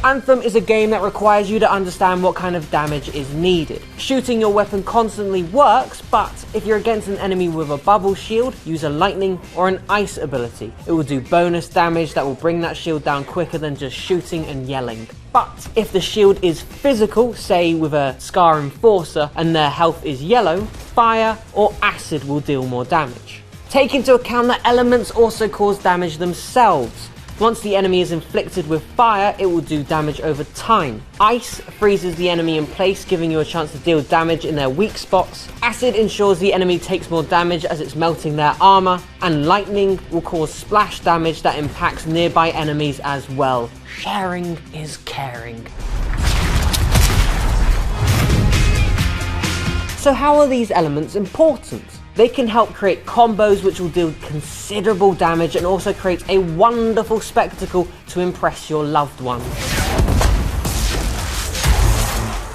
Anthem is a game that requires you to understand what kind of damage is needed. Shooting your weapon constantly works, but if you're against an enemy with a bubble shield, use a lightning or an ice ability. It will do bonus damage that will bring that shield down quicker than just shooting and yelling. But if the shield is physical, say with a Scar Enforcer, and their health is yellow, fire or acid will deal more damage. Take into account that elements also cause damage themselves. Once the enemy is inflicted with fire, it will do damage over time. Ice freezes the enemy in place, giving you a chance to deal damage in their weak spots. Acid ensures the enemy takes more damage as it's melting their armor. And lightning will cause splash damage that impacts nearby enemies as well. Sharing is caring. So how are these elements important? They can help create combos which will deal considerable damage and also create a wonderful spectacle to impress your loved ones.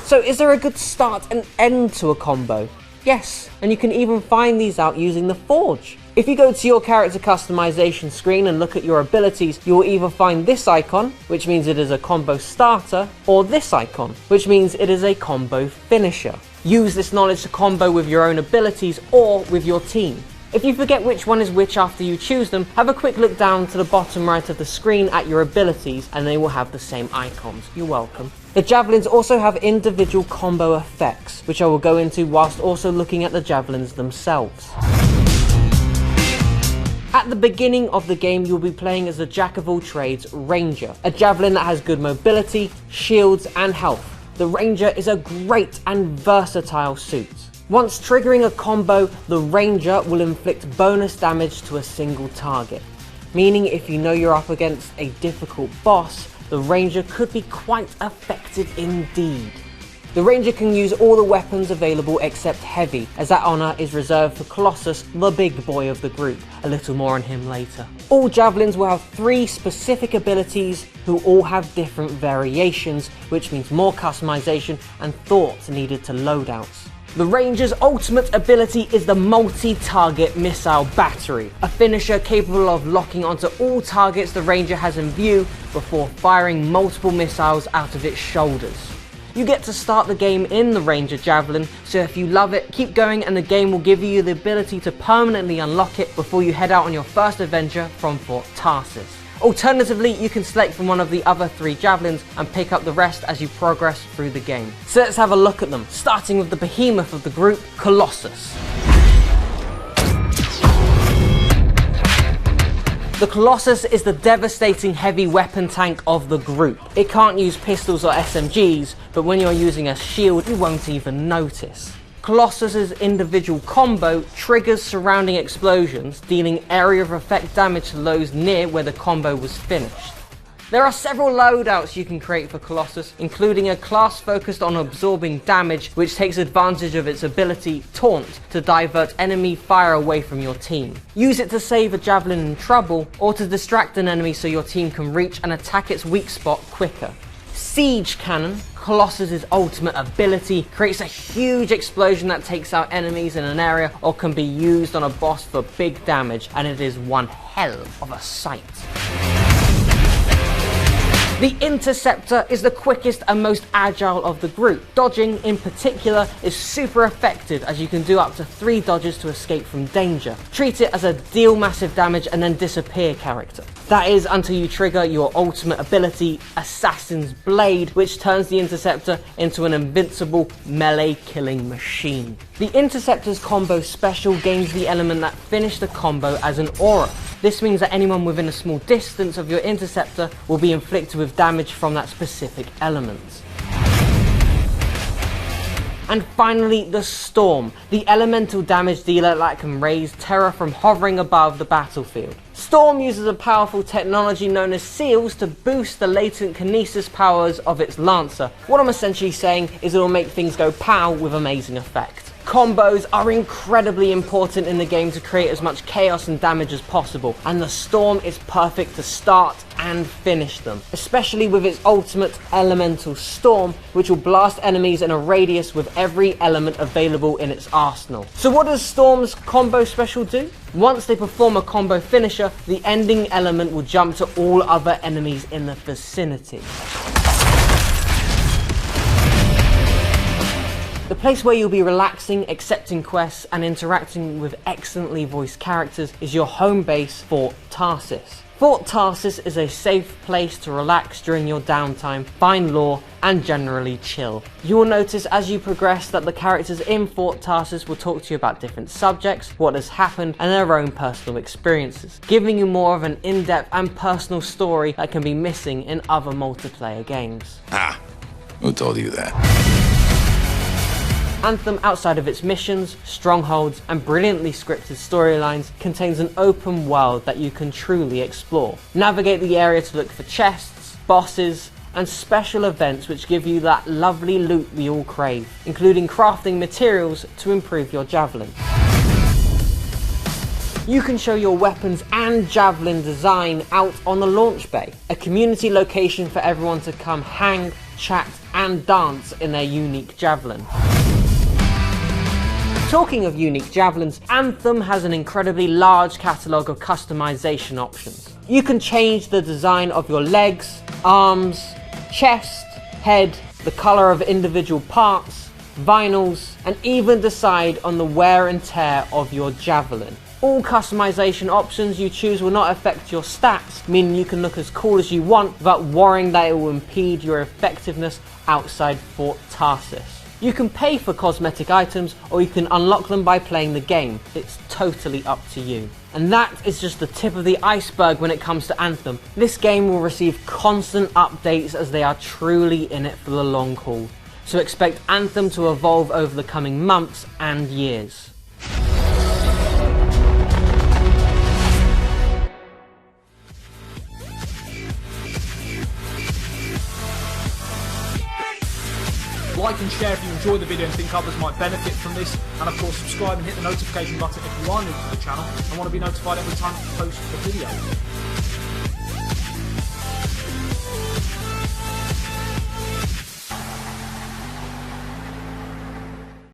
So is there a good start and end to a combo? Yes, and you can even find these out using the Forge. If you go to your character customization screen and look at your abilities, you will either find this icon, which means it is a combo starter, or this icon, which means it is a combo finisher. Use this knowledge to combo with your own abilities or with your team. If you forget which one is which after you choose them, have a quick look down to the bottom right of the screen at your abilities and they will have the same icons. You're welcome. The javelins also have individual combo effects, which I will go into whilst also looking at the javelins themselves. At the beginning of the game, you'll be playing as the jack of all trades Ranger, a javelin that has good mobility, shields and health. The Ranger is a great and versatile suit. Once triggering a combo, the Ranger will inflict bonus damage to a single target. Meaning if you know you're up against a difficult boss, the Ranger could be quite effective indeed. The Ranger can use all the weapons available except heavy, as that honour is reserved for Colossus, the big boy of the group. A little more on him later. All javelins will have 3 specific abilities who all have different variations, which means more customization and thought needed to loadouts. The Ranger's ultimate ability is the multi-target missile battery, a finisher capable of locking onto all targets the Ranger has in view before firing multiple missiles out of its shoulders. You get to start the game in the Ranger Javelin, so if you love it, keep going and the game will give you the ability to permanently unlock it before you head out on your first adventure from Fort Tarsus. Alternatively, you can select from one of the other 3 javelins and pick up the rest as you progress through the game. So let's have a look at them, starting with the behemoth of the group, Colossus. The Colossus is the devastating heavy weapon tank of the group. It can't use pistols or SMGs, but when you're using a shield, you won't even notice. Colossus's individual combo triggers surrounding explosions, dealing area of effect damage to those near where the combo was finished. There are several loadouts you can create for Colossus, including a class focused on absorbing damage, which takes advantage of its ability, Taunt, to divert enemy fire away from your team. Use it to save a javelin in trouble, or to distract an enemy so your team can reach and attack its weak spot quicker. Siege Cannon, Colossus's ultimate ability, creates a huge explosion that takes out enemies in an area or can be used on a boss for big damage, and it is one hell of a sight. The Interceptor is the quickest and most agile of the group. Dodging, in particular, is super effective as you can do up to 3 dodges to escape from danger. Treat it as a deal massive damage and then disappear character. That is until you trigger your ultimate ability, Assassin's Blade, which turns the Interceptor into an invincible melee killing machine. The Interceptor's combo special gains the element that finished the combo as an aura. This means that anyone within a small distance of your Interceptor will be inflicted with damage from that specific element. And finally, the Storm, the elemental damage dealer that can raise terror from hovering above the battlefield. Storm uses a powerful technology known as seals to boost the latent kinesis powers of its Lancer. What I'm essentially saying is it will make things go pow with amazing effect. Combos are incredibly important in the game to create as much chaos and damage as possible, and the Storm is perfect to start and finish them, especially with its ultimate elemental Storm, which will blast enemies in a radius with every element available in its arsenal. So what does Storm's combo special do? Once they perform a combo finisher, the ending element will jump to all other enemies in the vicinity. The place where you'll be relaxing, accepting quests, and interacting with excellently voiced characters is your home base, Fort Tarsis. Fort Tarsis is a safe place to relax during your downtime, find lore, and generally chill. You will notice as you progress that the characters in Fort Tarsis will talk to you about different subjects, what has happened, and their own personal experiences, giving you more of an in-depth and personal story that can be missing in other multiplayer games. Ah, who told you that? Anthem, outside of its missions, strongholds, and brilliantly scripted storylines, contains an open world that you can truly explore. Navigate the area to look for chests, bosses, and special events which give you that lovely loot we all crave, including crafting materials to improve your javelin. You can show your weapons and javelin design out on the launch bay, a community location for everyone to come hang, chat, and dance in their unique javelin. Talking of unique javelins, Anthem has an incredibly large catalogue of customization options. You can change the design of your legs, arms, chest, head, the colour of individual parts, vinyls, and even decide on the wear and tear of your javelin. All customization options you choose will not affect your stats, meaning you can look as cool as you want without worrying that it will impede your effectiveness outside Fort Tarsis. You can pay for cosmetic items, or you can unlock them by playing the game. It's totally up to you. And that is just the tip of the iceberg when it comes to Anthem. This game will receive constant updates as they are truly in it for the long haul. So expect Anthem to evolve over the coming months and years. Like and share if you enjoyed the video and think others might benefit from this, and of course subscribe and hit the notification button if you are new to the channel and want to be notified every time I post a video.